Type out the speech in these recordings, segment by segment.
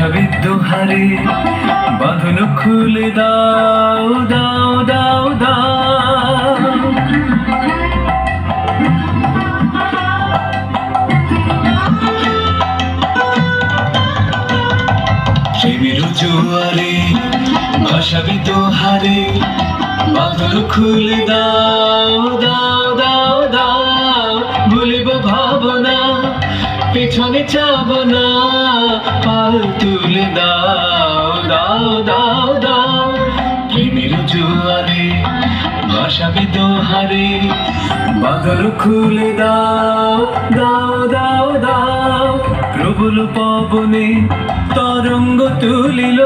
ভাষাবিদ হারে বাঁধন খুলে দাও দাও দাও দাও। প্রেমের জোয়ারে ভাষাবিদ হারে বাঁধন খুলে দাও দাও দাও দাও। ভুলিব ভাবনা পেছনে চাব না, পাল তুলে দাও দাও দাও দাও। প্রেমের জোয়ারে ভাষাবিদ হারে বাঁধন খুলে দাও দাও দাও দাও। প্রবল পবনে তরঙ্গ তুলিল,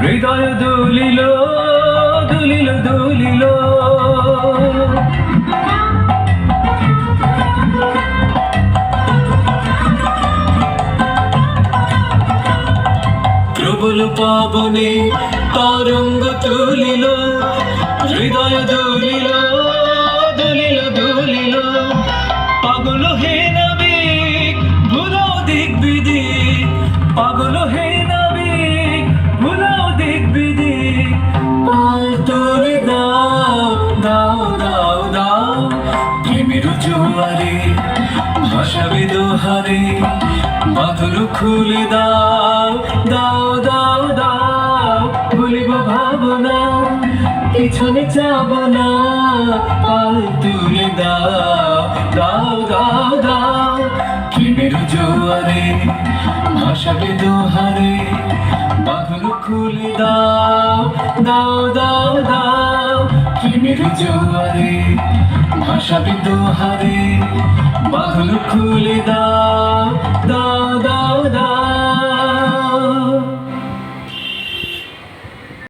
হৃদয় দুলিল দুলিল দুলিল। প্রবল পবনে তরঙ্গ তুলিল, হৃদয় দুলিল দুলিল দুলিল। পাগল হে নাবিক ভুলাও দিক বিদিক, পাগল হে নাবিক ভুলাও দিক বিদিক। পাল তুলে দাও দাও দাও দাও। প্রেমের জোয়ারে ভাষাবিদ হারে বাঁধন খুলে দাও দাও দাও দাও। ভুলিব ভাবনা পিছনে যাব না, পাল তুলে দাও দাও দাও দাও। প্রেমের জোয়ারে ভাষাবিদ হারে বাঁধন খুলে দাও দাও দাও দাও। প্রেমের জোয়ারে ভাষাবিদ হারে বাঁধন খুলে দাও।